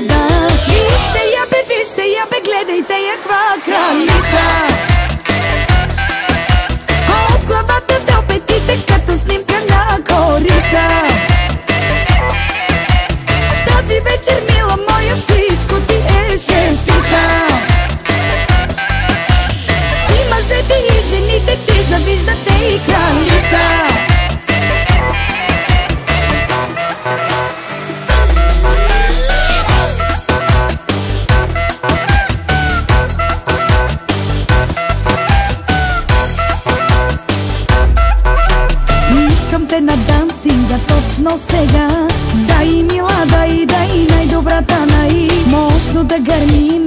звезда. Вижте я бе, гледайте я, каква кралица. От главата до петите, като снимка на корица. Тази вечер, мила моя, всичко ти е шестица. И мъжете и жените ти завиждате и кралица. Искам те на дансинга точно сега. Дай, мила, дай най-добрата най. Мощно да гърмим